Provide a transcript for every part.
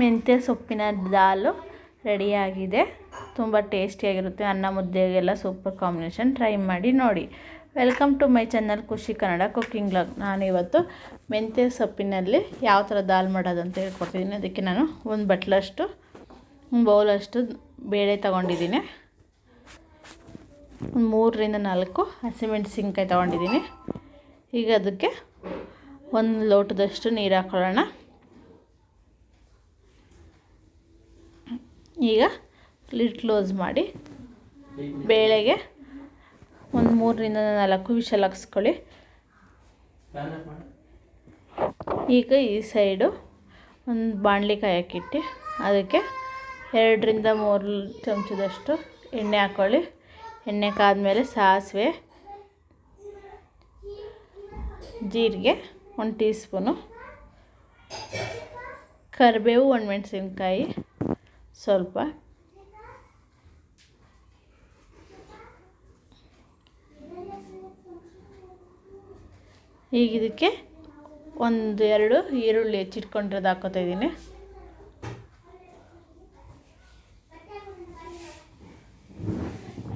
ಮೆಂತ್ಯ ಸೊಪ್ಪಿನ ದಾಲು ರೆಡಿಯಾಗಿದೆ. ತುಂಬ ಟೇಸ್ಟಿಯಾಗಿರುತ್ತೆ. ಅನ್ನ ಮುದ್ದೆಗೆಲ್ಲ ಸೂಪರ್ ಕಾಂಬಿನೇಷನ್. ಟ್ರೈ ಮಾಡಿ ನೋಡಿ. ವೆಲ್ಕಮ್ ಟು ಮೈ ಚಾನಲ್ ಖುಷಿ ಕನ್ನಡ ಕುಕ್ಕಿಂಗ್ ವ್ಲಾಗ್. ನಾನಿವತ್ತು ಮೆಂತ್ಯ ಸೊಪ್ಪಿನಲ್ಲಿ ಯಾವ ಥರ ದಾಲ್ ಮಾಡೋದು ಅಂತ ಹೇಳ್ಕೊಡ್ತಿದ್ದೀನಿ. ಅದಕ್ಕೆ ನಾನು ಒಂದು ಬಟ್ಲಷ್ಟು ಬೌಲಷ್ಟು ಬೇಳೆ ತೊಗೊಂಡಿದ್ದೀನಿ. ಒಂದು 3ರಿಂದ 4 ಹಸಿಮೆಣಸಿನ್ಕಾಯಿ ತೊಗೊಂಡಿದ್ದೀನಿ. ಈಗ ಅದಕ್ಕೆ ಒಂದು ಲೋಟದಷ್ಟು ನೀರು ಹಾಕೊಳ್ಳೋಣ. ಈಗ ಲಿಡ್ ಕ್ಲೋಸ್ ಮಾಡಿ ಬೇಳೆಗೆ ಒಂದು 3ರಿಂದ 4 ವಿಷಲ್ ಹಾಕ್ಸ್ಕೊಳ್ಳಿ. ಈಗ ಈ ಸೈಡು ಒಂದು ಬಾಣಲಿ ಕಾಯಕ್ಕಿಟ್ಟು ಅದಕ್ಕೆ 2ರಿಂದ 3 ಚಮಚದಷ್ಟು ಎಣ್ಣೆ ಹಾಕ್ಕೊಳ್ಳಿ. ಎಣ್ಣೆ ಕಾದ್ಮೇಲೆ ಸಾಸಿವೆ, ಜೀರಿಗೆ 1 ಟೀ ಸ್ಪೂನು, ಕರಿಬೇವು, 1 ಮೆಣಸಿನ್ಕಾಯಿ ಸ್ವಲ್ಪ, ಈಗ ಇದಕ್ಕೆ 1-2 ಈರುಳ್ಳಿ ಹೆಚ್ಚಿಟ್ಕೊಂಡಿರೋದು ಹಾಕೋತಾ ಇದ್ದೀನಿ.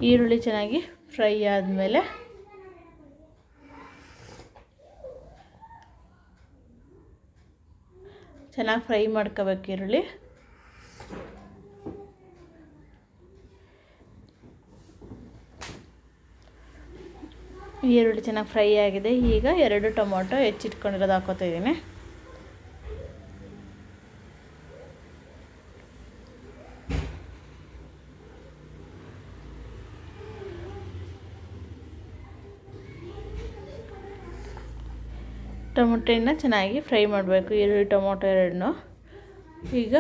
ಈರುಳ್ಳಿ ಚೆನ್ನಾಗಿ ಫ್ರೈ ಆದಮೇಲೆ ಚೆನ್ನಾಗಿ ಫ್ರೈ ಮಾಡ್ಕೋಬೇಕು. ಈರುಳ್ಳಿ ಚೆನ್ನಾಗಿ ಫ್ರೈ ಆಗಿದೆ. ಈಗ 2 ಟೊಮೊಟೊ ಹೆಚ್ಚಿಟ್ಕೊಂಡಿರೋದು ಹಾಕೋತಾ ಇದ್ದೀನಿ. ಟೊಮೊಟೊನ ಚೆನ್ನಾಗಿ ಫ್ರೈ ಮಾಡಬೇಕು, ಈರುಳ್ಳಿ ಟೊಮೊಟೊ ಎರಡನ್ನೂ. ಈಗ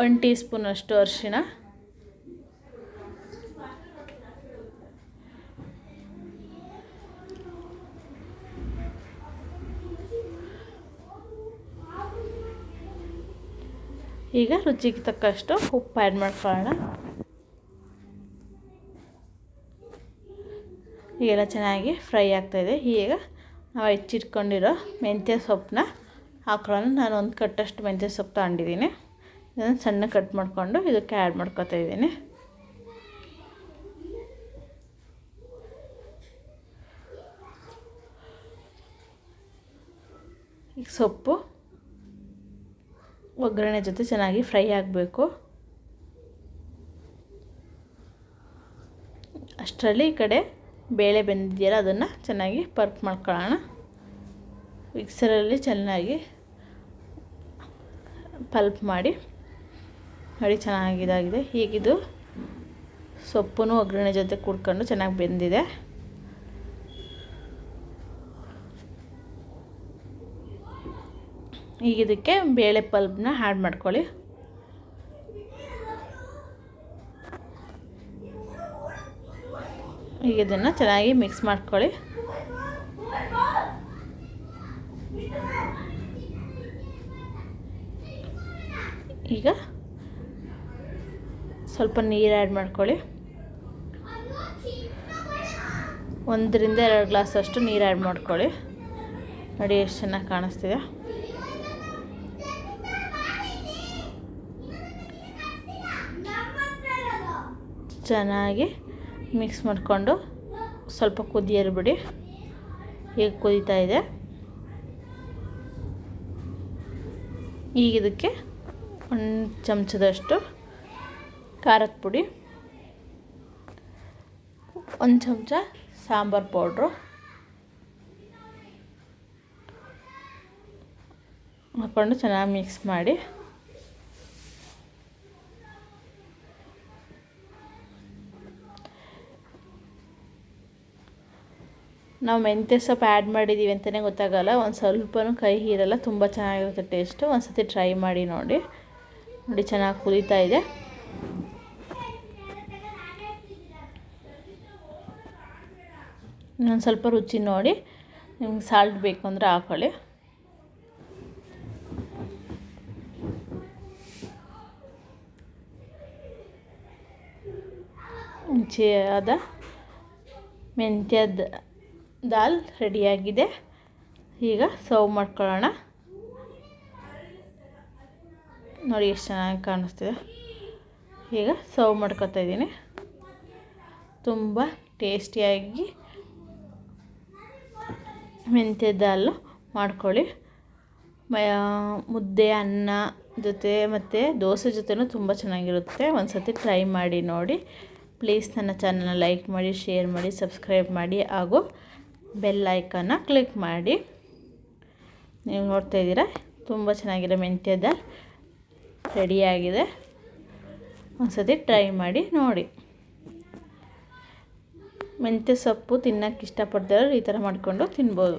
1 ಟೀ ಸ್ಪೂನಷ್ಟು ಅರಿಶಿಣ, ಈಗ ರುಚಿಗೆ ತಕ್ಕಷ್ಟು ಉಪ್ಪು ಆ್ಯಡ್ ಮಾಡ್ಕೊಳ್ಳೋಣ. ಈಗೆಲ್ಲ ಚೆನ್ನಾಗಿ ಫ್ರೈ ಆಗ್ತಾಯಿದೆ. ಈಗ ನಾವು ಹೆಚ್ಚಿಟ್ಕೊಂಡಿರೋ ಮೆಂತ್ಯ ಸೊಪ್ಪನ್ನ ಹಾಕೊಳ್ಳೋಣ. ನಾನು 1 ಕಟ್ಟಷ್ಟು ಮೆಂತ್ಯ ಸೊಪ್ಪು ತಗೊಂಡಿದ್ದೀನಿ. ಇದನ್ನು ಸಣ್ಣ ಕಟ್ ಮಾಡಿಕೊಂಡು ಇದಕ್ಕೆ ಆ್ಯಡ್ ಮಾಡ್ಕೊತಾ ಇದ್ದೀನಿ. ಈಗ ಸೊಪ್ಪು ಒಗ್ಗರಣೆ ಜೊತೆ ಚೆನ್ನಾಗಿ ಫ್ರೈ ಆಗಬೇಕು. ಅಷ್ಟರಲ್ಲಿ ಈ ಕಡೆ ಬೇಳೆ ಬೆಂದಿದೆಯಲ್ಲ ಅದನ್ನು ಚೆನ್ನಾಗಿ ಪರ್ಕ್ ಮಾಡ್ಕೊಳ್ಳೋಣ. ಮಿಕ್ಸರಲ್ಲಿ ಚೆನ್ನಾಗಿ ಪಲ್ಪ್ ಮಾಡಿ ನೋಡಿ, ಚೆನ್ನಾಗಿದಾಗಿದೆ. ಹೀಗಿದು ಸೊಪ್ಪು ಒಗ್ಗರಣೆ ಜೊತೆ ಕುಡ್ಕೊಂಡು ಚೆನ್ನಾಗಿ ಬೆಂದಿದೆ. ಈಗ ಇದಕ್ಕೆ ಬೇಳೆ ಪಲ್ಪ್ನ ಆ್ಯಡ್ ಮಾಡ್ಕೊಳ್ಳಿ. ಈಗ ಇದನ್ನು ಚೆನ್ನಾಗಿ ಮಿಕ್ಸ್ ಮಾಡ್ಕೊಳ್ಳಿ. ಈಗ ಸ್ವಲ್ಪ ನೀರು ಆ್ಯಡ್ ಮಾಡ್ಕೊಳ್ಳಿ. 1ರಿಂದ 2 ಗ್ಲಾಸ್ ಅಷ್ಟು ನೀರು ಆ್ಯಡ್ ಮಾಡ್ಕೊಳ್ಳಿ. ನೋಡಿ ಎಷ್ಟು ಚೆನ್ನಾಗಿ ಕಾಣಿಸ್ತಿದೆ. ಚೆನ್ನಾಗಿ ಮಿಕ್ಸ್ ಮಾಡಿಕೊಂಡು ಸ್ವಲ್ಪ ಕುದಿಯಲು ಬಿಡಿ. ಈಗ ಕುದೀತಾ ಇದೆ. ಈಗ ಇದಕ್ಕೆ 1 ಚಮಚದಷ್ಟು ಖಾರದ ಪುಡಿ, 1 ಚಮಚ ಸಾಂಬಾರು ಪೌಡ್ರು ಹಾಕ್ಕೊಂಡು ಚೆನ್ನಾಗಿ ಮಿಕ್ಸ್ ಮಾಡಿ ನಾವು ಮೆಂತ್ಯ ಸೊಪ್ಪು ಆ್ಯಡ್ ಮಾಡಿದ್ದೀವಿ ಅಂತಲೇ ಗೊತ್ತಾಗಲ್ಲ. ಒಂದು ಸ್ವಲ್ಪನೂ ಕೈ ಹೀರಲ್ಲ. ತುಂಬ ಚೆನ್ನಾಗಿರುತ್ತೆ ಟೇಸ್ಟು. ಒಂದು ಸತಿ ಟ್ರೈ ಮಾಡಿ ನೋಡಿ. ಚೆನ್ನಾಗಿ ಕುದೀತಾ ಇದೆ. ಇನ್ನೊಂದು ಸ್ವಲ್ಪ ರುಚಿ ನೋಡಿ, ನಿಮ್ಗೆ ಸಾಲ್ಟ್ ಬೇಕು ಅಂದರೆ ಹಾಕ್ಕೊಳ್ಳಿ. ರುಚಿಯಾದ ಮೆಂತ್ಯದ ದಾಲ್ ರೆಡಿಯಾಗಿದೆ. ಈಗ ಸರ್ವ್ ಮಾಡ್ಕೊಳ್ಳೋಣ. ನೋಡಿ ಎಷ್ಟು ಚೆನ್ನಾಗಿ ಕಾಣಿಸ್ತಿದೆ. ಈಗ ಸರ್ವ್ ಮಾಡ್ಕೊತಾ ಇದ್ದೀನಿ. ತುಂಬ ಟೇಸ್ಟಿಯಾಗಿ ಮೆಂತ್ಯ ದಾಲ್ ಮಾಡ್ಕೊಳ್ಳಿ. ಮುದ್ದೆ ಅನ್ನ ಜೊತೆ ಮತ್ತು ದೋಸೆ ಜೊತೆನೂ ತುಂಬ ಚೆನ್ನಾಗಿರುತ್ತೆ. ಒಂದು ಸತಿ ಟ್ರೈ ಮಾಡಿ ನೋಡಿ. ಪ್ಲೀಸ್ ನನ್ನ ಚಾನಲ್ನ ಲೈಕ್ ಮಾಡಿ, ಶೇರ್ ಮಾಡಿ, ಸಬ್ಸ್ಕ್ರೈಬ್ ಮಾಡಿ ಹಾಗೂ ಬೆಲ್ ಐಕಾನ್ನ ಕ್ಲಿಕ್ ಮಾಡಿ. ನೀವು ನೋಡ್ತಾ ಇದ್ದೀರಾ, ತುಂಬ ಚೆನ್ನಾಗಿರೋ ಮೆಂತ್ಯ ದಾಲ್ ರೆಡಿಯಾಗಿದೆ. ಒಂದು ಸತಿ ಟ್ರೈ ಮಾಡಿ ನೋಡಿ. ಮೆಂತ್ಯ ಸೊಪ್ಪು ತಿನ್ನೋಕ್ಕೆ ಇಷ್ಟಪಡ್ತಾರೆ, ಈ ಥರ ಮಾಡಿಕೊಂಡು ತಿನ್ಬೋದು.